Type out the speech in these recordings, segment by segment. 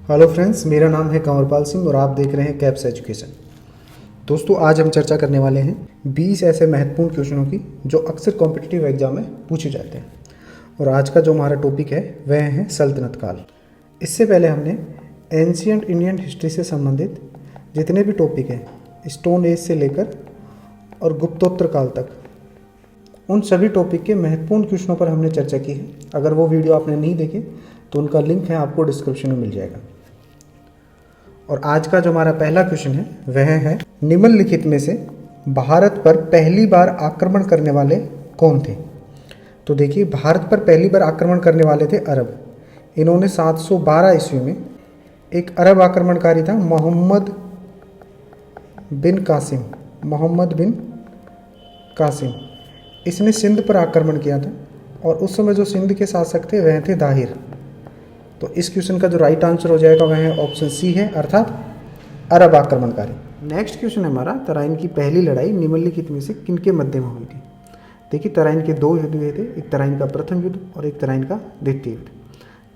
Hello friends, मेरा नाम है कंवरपाल सिंह और आप देख रहे हैं कैप्स एजुकेशन। दोस्तों, आज हम चर्चा करने वाले हैं 20 ऐसे महत्वपूर्ण क्वेश्चनों की जो अक्सर कॉम्पिटिटिव एग्जाम में पूछे जाते हैं। और आज का जो हमारा टॉपिक है वह है सल्तनत काल। इससे पहले हमने एंशियंट इंडियन हिस्ट्री से संबंधित जितने भी टॉपिक हैं, स्टोन एज से लेकर और गुप्तोत्तर काल तक, उन सभी टॉपिक के महत्वपूर्ण क्वेश्चनों पर हमने चर्चा की है। अगर वो वीडियो आपने नहीं देखे तो उनका लिंक है आपको डिस्क्रिप्शन में मिल जाएगा। और आज का जो हमारा पहला क्वेश्चन है वह है, निम्नलिखित में से भारत पर पहली बार आक्रमण करने वाले कौन थे। तो देखिए, भारत पर पहली बार आक्रमण करने वाले थे अरब। इन्होंने 712 ईस्वी में एक अरब आक्रमणकारी था मोहम्मद बिन कासिम। इसने सिंध पर आक्रमण किया था और उस समय जो सिंध के शासक थे वह थे दाहिर। तो इस क्वेश्चन का जो राइट आंसर हो जाएगा वह है ऑप्शन सी है, अर्थात अरब आक्रमणकारी। नेक्स्ट क्वेश्चन है हमारा, तराइन की पहली लड़ाई निम्नलिखित में से किनके मध्य में हुई थी। देखिए, तराइन के दो युद्ध हुए थे, एक तराइन का प्रथम युद्ध और एक तराइन का द्वितीय युद्ध।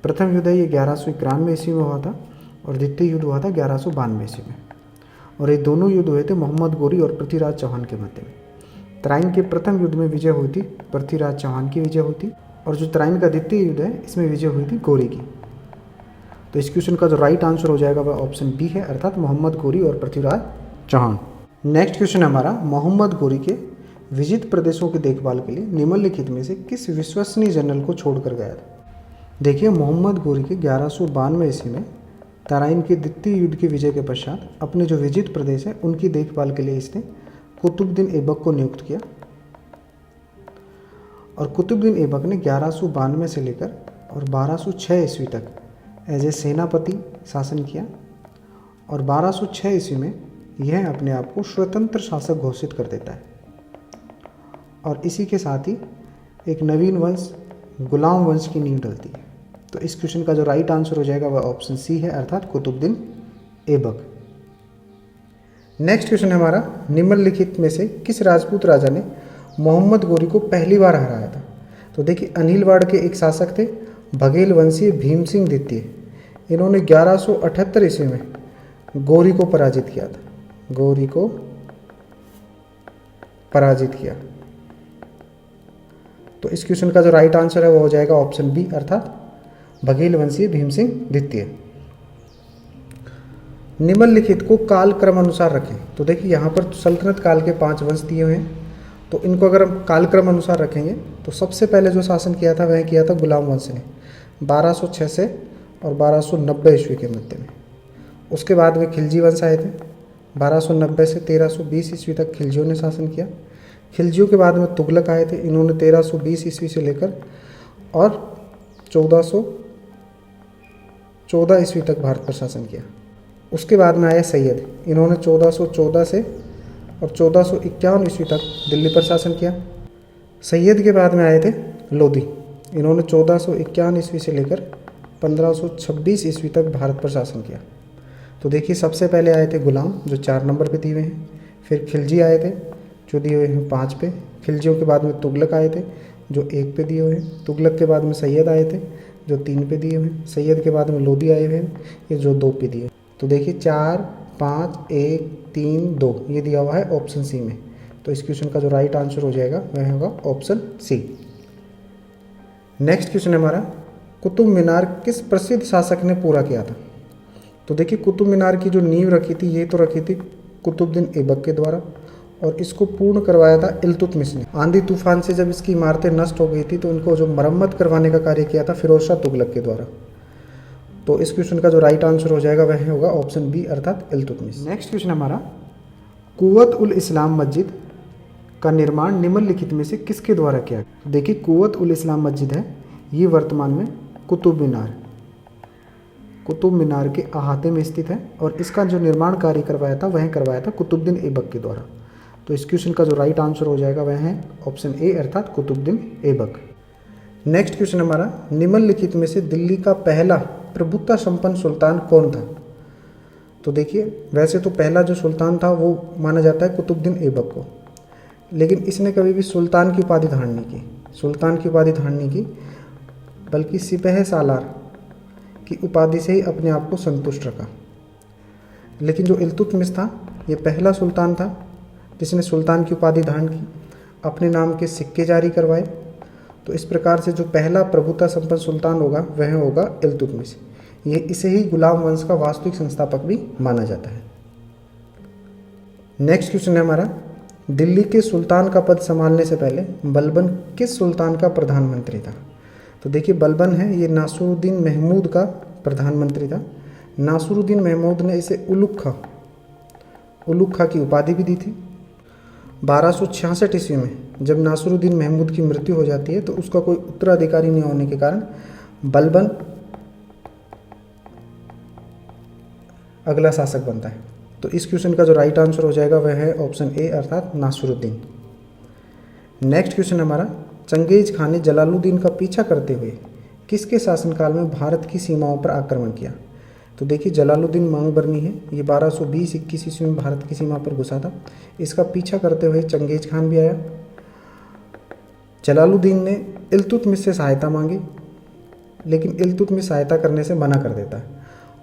प्रथम युद्ध ये 1191 ईस्वी में हुआ था और द्वितीय युद्ध हुआ था 1192 ईस्वी में। और ये दोनों युद्ध हुए थे मोहम्मद गोरी और पृथ्वीराज चौहान के मध्य में। तराइन के प्रथम युद्ध में विजय हुई थी पृथ्वीराज चौहान की विजय हुई थी, और जो तराइन का द्वितीय युद्ध है इसमें विजय हुई थी गोरी की। तो इस क्वेश्चन का जो राइट आंसर हो जाएगा वह ऑप्शन बी है, अर्थात मोहम्मद गोरी और पृथ्वीराज चौहान। नेक्स्ट क्वेश्चन है हमारा, मोहम्मद गोरी के विजित प्रदेशों की देखभाल के लिए निम्नलिखित में से किस विश्वसनीय जनरल को छोड़कर गया था। देखिए, मोहम्मद गोरी के 1192 ईस्वी में तराइन के द्वितीय युद्ध के विजय के पश्चात अपने जो विजित प्रदेश है उनकी देखभाल के लिए इसने कुतुबुद्दीन ऐबक को नियुक्त किया। और कुतुबुद्दीन ऐबक ने 1192 से लेकर और 1206 ईस्वी तक एज ए सेनापति शासन किया। और 1206 ईस्वी में यह अपने आप को स्वतंत्र शासक घोषित कर देता है। और इसी के साथ ही एक नवीन वंश, गुलाम वंश की नींव डलती है। तो इस क्वेश्चन का जो राइट आंसर हो जाएगा वह ऑप्शन सी है, अर्थात कुतुबुद्दीन ऐबक। नेक्स्ट क्वेश्चन है हमारा, निम्नलिखित में से किस राजपूत राजा ने मोहम्मद गोरी को पहली बार हराया था। तो देखिए, अनिलवाड़ के एक शासक थे बघेल वंशीय भीम सिंह द्वितीय। इन्होंने 1178 ईस्वी में गोरी को पराजित किया था। तो इस क्वेश्चन का जो राइट आंसर है वो हो जाएगा ऑप्शन बी, अर्थात बघेल वंशीय भीम सिंह द्वितीय। निम्नलिखित को काल क्रम अनुसार रखें। तो देखिए, यहाँ पर सल्तनत काल के 5 वंश दिए हुए हैं, तो इनको अगर हम काल क्रम अनुसार रखेंगे तो सबसे पहले जो शासन किया था वह किया था गुलाम वंश ने 1206 से और 1290 ईस्वी के मध्य में। उसके बाद में खिलजी वंश आए थे, 1290 से 1320 ईस्वी तक खिलजियों ने शासन किया। खिलजियों के बाद में तुगलक आए थे, इन्होंने 1320 ईस्वी से लेकर और 1414 ईस्वी तक भारत पर शासन किया। उसके बाद में आए सैयद, इन्होंने 1414 से और 1451 ईस्वी तक दिल्ली पर शासन किया। सैयद के बाद में आए थे लोधी, इन्होंने 1451 ईस्वी से लेकर 1526 ईस्वी तक भारत पर शासन किया। तो देखिए, सबसे पहले आए थे गुलाम जो 4 नंबर पे दिए हुए हैं, फिर खिलजी आए थे जो दिए हुए हैं 5 पे, खिलजियों के बाद में तुगलक आए थे जो 1 पे दिए हुए हैं, तुगलक के बाद में सैयद आए थे जो 3 पे दिए हुए हैं, सैयद के बाद में लोधी आए हुए हैं ये जो 2 पे दिए। तो देखिए, 4, 5, 1, 3, 2 ये दिया हुआ है ऑप्शन सी में। तो इस क्वेश्चन का जो राइट आंसर हो जाएगा वह होगा ऑप्शन सी। नेक्स्ट क्वेश्चन है हमारा, कुतुब मीनार किस प्रसिद्ध शासक ने पूरा किया था। तो देखिए, कुतुब मीनार की जो नींव रखी थी ये तो रखी थी कुतुबुद्दीन ऐबक के द्वारा, और इसको पूर्ण करवाया था इल्तुतमिश ने। आंधी तूफान से जब इसकी इमारतें नष्ट हो गई थी तो उनको जो मरम्मत करवाने का कार्य किया था फिरोज शाह तुगलक के द्वारा। तो इस क्वेश्चन का जो राइट आंसर हो जाएगा वह होगा ऑप्शन बी, अर्थात इल्तुतमिश। नेक्स्ट क्वेश्चन हमारा, कुव्वत उल इस्लाम मस्जिद का निर्माण निम्नलिखित में से किसके द्वारा किया। तो देखिए, कुव्वत उल इस्लाम मस्जिद है ये वर्तमान में कुतुब मीनार के अहाते में स्थित है, और इसका जो निर्माण कार्य करवाया था कुतुबुद्दीन ऐबक के द्वारा। तो इस क्वेश्चन का जो राइट आंसर हो जाएगा वह है ऑप्शन ए, अर्थात कुतुबुद्दीन ऐबक। नेक्स्ट क्वेश्चन हमारा, निम्नलिखित में से दिल्ली का पहला प्रभुत्व संपन्न सुल्तान कौन था। तो देखिए, वैसे तो पहला जो सुल्तान था वो माना जाता है कुतुबुद्दीन ऐबक को, लेकिन इसने कभी भी सुल्तान की उपाधि धारण नहीं की, बल्कि सिपह सालार की उपाधि से ही अपने आप को संतुष्ट रखा। लेकिन जो इल्तुतमिश था ये पहला सुल्तान था जिसने सुल्तान की उपाधि धारण की, अपने नाम के सिक्के जारी करवाए। तो इस प्रकार से जो पहला प्रभुता संपन्न सुल्तान होगा वह होगा इल्तुतमिश। ये इसे ही गुलाम वंश का वास्तविक संस्थापक भी माना जाता है। नेक्स्ट क्वेश्चन है हमारा, दिल्ली के सुल्तान का पद संभालने से पहले बलबन किस सुल्तान का प्रधानमंत्री था? तो देखिए बलबन है ये नासुरुद्दीन महमूद का प्रधानमंत्री था। नासुरुद्दीन महमूद ने इसे उलुग खां की उपाधि भी दी थी। 1266 ईस्वी में जब नासुरुद्दीन महमूद की मृत्यु हो जाती है तो उसका कोई उत्तराधिकारी नहीं होने के कारण बलबन अगला शासक बनता है। तो इस क्वेश्चन का जो राइट आंसर हो जाएगा वह है ऑप्शन ए अर्थात नासुरुद्दीन। नेक्स्ट क्वेश्चन हमारा, चंगेज खान ने जलालुद्दीन का पीछा करते हुए किसके शासनकाल में भारत की सीमाओं पर आक्रमण किया? तो देखिए जलालुद्दीन मांगबरनी है ये 1220-21 ईस्वी में भारत की सीमा पर घुसा था। इसका पीछा करते हुए चंगेज खान भी आया। जलालुद्दीन ने इल्तुतमिश से सहायता मांगी लेकिन इल्तुतमिश सहायता करने से मना कर देता है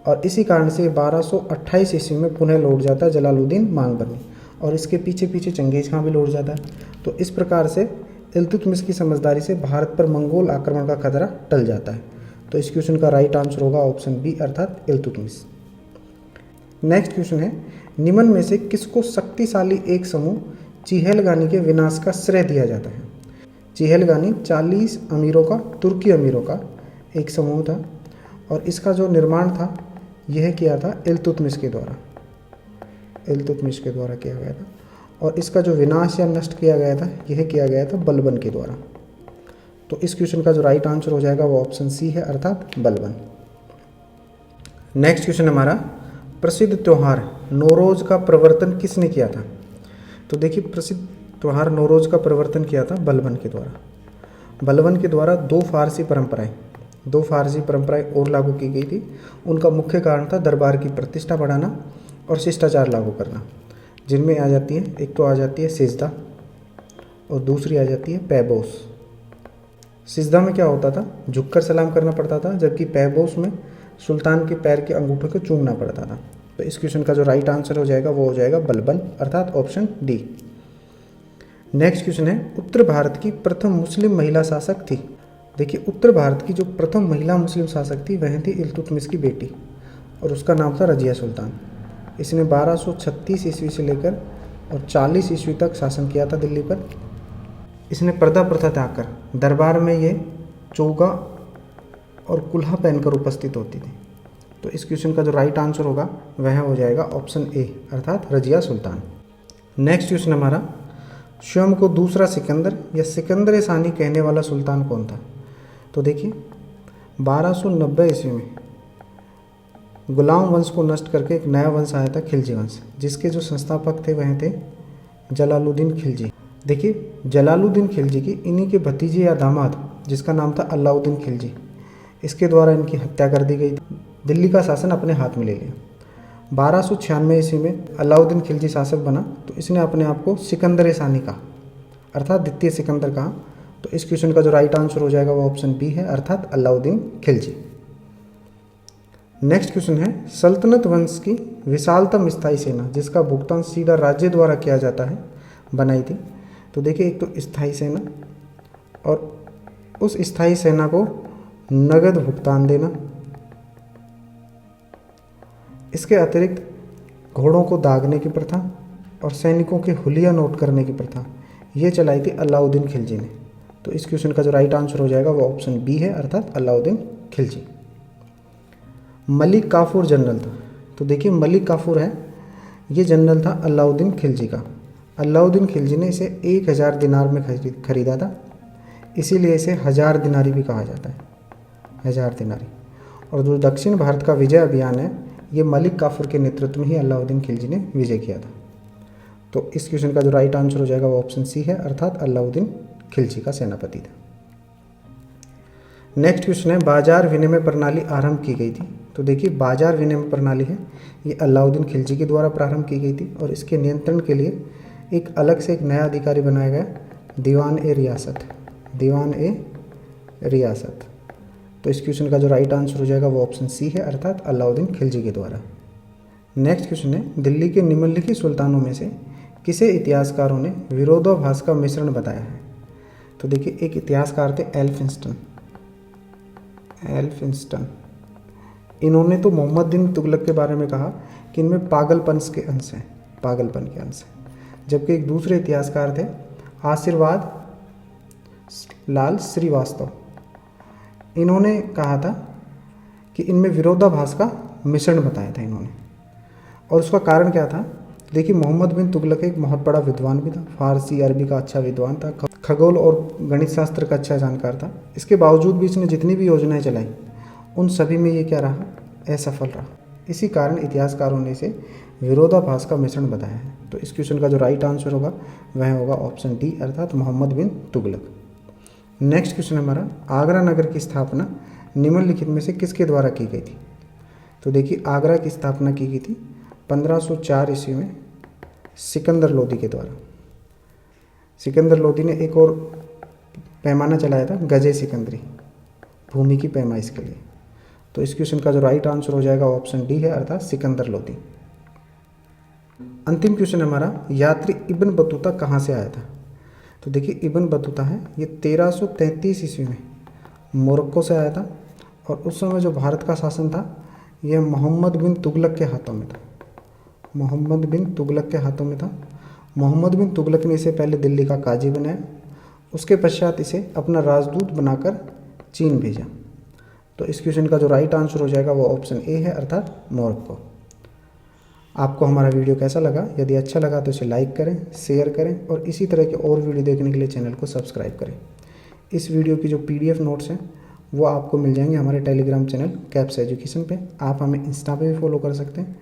और इसी कारण से 1228 ईस्वी में पुनः लौट जाता है जलालुद्दीन मांगबरनी और इसके पीछे पीछे चंगेज खान भी लौट जाता है। तो इस प्रकार से इल्तुतमिश की समझदारी से भारत पर मंगोल आक्रमण का खतरा टल जाता है। तो इस क्वेश्चन का राइट आंसर होगा ऑप्शन बी अर्थात इल्तुतमिश। नेक्स्ट क्वेश्चन है, निम्न में से किसको शक्तिशाली एक समूह चिहलगानी के विनाश का श्रेय दिया जाता है? चिहलगानी 40 अमीरों का, तुर्की अमीरों का एक समूह था और इसका जो निर्माण था यह किया था इल्तुतमिश के द्वारा किया गया था और इसका जो विनाश या नष्ट किया गया था यह किया गया था बलबन के द्वारा। तो इस क्वेश्चन का जो राइट आंसर हो जाएगा वो ऑप्शन सी है अर्थात बलबन। नेक्स्ट क्वेश्चन हमारा, प्रसिद्ध त्यौहार नौरोज का प्रवर्तन किसने किया था? तो देखिए प्रसिद्ध त्यौहार नौरोज का प्रवर्तन किया था बलबन के द्वारा। बलबन के द्वारा दो फारसी परंपराएं और लागू की गई थी। उनका मुख्य कारण था दरबार की प्रतिष्ठा बढ़ाना और शिष्टाचार लागू करना, जिनमें आ जाती है, एक तो आ जाती है सिजदा और दूसरी आ जाती है पैबोस। सिजदा में क्या होता था, झुककर सलाम करना पड़ता था, जबकि पैबोस में सुल्तान के पैर के अंगूठे को चूमना पड़ता था। तो इस क्वेश्चन का जो राइट आंसर हो जाएगा वो हो जाएगा बलबन अर्थात ऑप्शन डी। नेक्स्ट क्वेश्चन है, उत्तर भारत की प्रथम मुस्लिम महिला शासक थी? देखिए उत्तर भारत की जो प्रथम महिला मुस्लिम शासक थी वह थी इल्तुतमिश की बेटी और उसका नाम था रजिया सुल्तान। इसने 1236 ईस्वी से लेकर और 40 ईस्वी तक शासन किया था दिल्ली पर। इसने पर्दा प्रथा त्याग कर दरबार में ये चोगा और कुल्हा पहनकर उपस्थित होती थी। तो इस क्वेश्चन का जो राइट आंसर होगा वह हो जाएगा ऑप्शन ए अर्थात रजिया सुल्तान। नेक्स्ट क्वेश्चन हमारा, स्वयं को दूसरा सिकंदर या सिकंदर सानी कहने वाला सुल्तान कौन था? तो देखिए 1290 ईस्वी में गुलाम वंश को नष्ट करके एक नया वंश आया था खिलजी वंश, जिसके जो संस्थापक थे वह थे जलालुद्दीन खिलजी। देखिए जलालुद्दीन खिलजी की इन्हीं के भतीजे या दामाद जिसका नाम था अलाउद्दीन खिलजी, इसके द्वारा इनकी हत्या कर दी गई। दिल्ली का शासन अपने हाथ में ले लिया। 1296 ईस्वी में अलाउद्दीन खिलजी शासक बना तो इसने अपने आप को सिकंदर सानी कहा अर्थात द्वितीय सिकंदर कहा। तो इस क्वेश्चन का जो राइट आंसर हो जाएगा वो ऑप्शन बी है अर्थात अलाउद्दीन खिलजी। नेक्स्ट क्वेश्चन है, सल्तनत वंश की विशालतम स्थायी सेना जिसका भुगतान सीधा राज्य द्वारा किया जाता है बनाई थी? तो देखिए एक तो स्थायी सेना और उस स्थायी सेना को नगद भुगतान देना, इसके अतिरिक्त घोड़ों को दागने की प्रथा और सैनिकों के हुलिया नोट करने की प्रथा ये चलाई थी अलाउद्दीन खिलजी ने। तो इस क्वेश्चन का जो राइट आंसर हो जाएगा वो ऑप्शन बी है अर्थात अलाउद्दीन खिलजी। मलिक काफूर जनरल था? तो देखिए मलिक काफूर है ये जनरल था अलाउद्दीन खिलजी का। अलाउद्दीन खिलजी ने इसे 1000 दिनार में खरीदा था, इसीलिए इसे 1000 दिनारी भी कहा जाता है, 1000 दिनारी। और जो दक्षिण भारत का विजय अभियान है ये मलिक काफूर के नेतृत्व में ही अलाउद्दीन खिलजी ने विजय किया था। तो इस क्वेश्चन का जो राइट आंसर हो जाएगा वो ऑप्शन सी है अर्थात अलाउद्दीन खिलजी का सेनापति था। नेक्स्ट क्वेश्चन है, बाजार विनिमय प्रणाली आरंभ की गई थी? तो देखिए बाजार विनिमय प्रणाली है ये अलाउद्दीन खिलजी के द्वारा प्रारंभ की गई थी और इसके नियंत्रण के लिए एक अलग से एक नया अधिकारी बनाया गया, दीवान ए रियासत। तो इस क्वेश्चन का जो राइट आंसर हो जाएगा वो ऑप्शन सी है, अर्थात अलाउद्दीन खिलजी के द्वारा। नेक्स्ट क्वेश्चन है, दिल्ली के निम्नलिखित सुल्तानों में से किसे इतिहासकारों ने विरोधाभास का मिश्रण बताया है? तो देखिए, एक इतिहासकार थे एल्फिंस्टन। इन्होंने तो मोहम्मद बिन तुगलक के बारे में कहा कि इनमें पागलपन के अंश हैं, जबकि एक दूसरे इतिहासकार थे आशीर्वाद लाल श्रीवास्तव। इन्होंने कहा था कि इनमें विरोधाभास का मिश्रण बताया था इन्होंने, और उसका कारण क्या था? देखिए, मोहम्मद बिन तुगलक एक बहुत बड़ा विद्वान भी था, फारसी अरबी का अच्छा विद्वान था, खगोल और गणित शास्त्र का अच्छा जानकार था। इसके बावजूद भी इसने जितनी भी योजनाएं चलाई उन सभी में ये क्या रहा? असफल रहा। इसी कारण इतिहासकारों ने इसे विरोधाभास का मिश्रण बताया है। तो इस क्वेश्चन का जो राइट आंसर होगा वह होगा ऑप्शन डी, अर्थात मोहम्मद बिन तुगलक। नेक्स्ट क्वेश्चन हमारा, आगरा नगर की स्थापना निम्नलिखित में से किसके द्वारा की गई थी? तो देखिए, आगरा की स्थापना की गई थी 1504 ईस्वी में सिकंदर लोदी के द्वारा। सिकंदर लोदी ने एक और पैमाना चलाया था, गजे सिकंदरी, भूमि की पैमाइश के लिए। तो इस क्वेश्चन का जो राइट आंसर हो जाएगा ऑप्शन डी है, अर्थात सिकंदर लोदी। अंतिम क्वेश्चन हमारा, यात्री इब्न बतूता कहाँ से आया था? तो देखिए, इब्न बतूता है ये 1333 ईस्वी में मोरक्को से आया था, और उस समय जो भारत का शासन था यह मोहम्मद बिन तुगलक के हाथों में था। मोहम्मद बिन तुगलक ने इसे पहले दिल्ली का काजी बनाया, उसके पश्चात इसे अपना राजदूत बनाकर चीन भेजा। तो इस क्वेश्चन का जो राइट आंसर हो जाएगा वो ऑप्शन ए है, अर्थात मोरक्को। आपको हमारा वीडियो कैसा लगा? यदि अच्छा लगा तो इसे लाइक करें, शेयर करें, और इसी तरह के और वीडियो देखने के लिए चैनल को सब्सक्राइब करें। इस वीडियो की जो PDF नोट्स हैं वो आपको मिल जाएंगे हमारे टेलीग्राम चैनल कैप्स एजुकेशन पे। आप हमें इंस्टा पे भी फॉलो कर सकते हैं।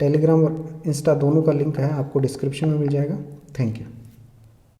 टेलीग्राम और इंस्टा दोनों का लिंक है आपको डिस्क्रिप्शन में मिल जाएगा। Thank you.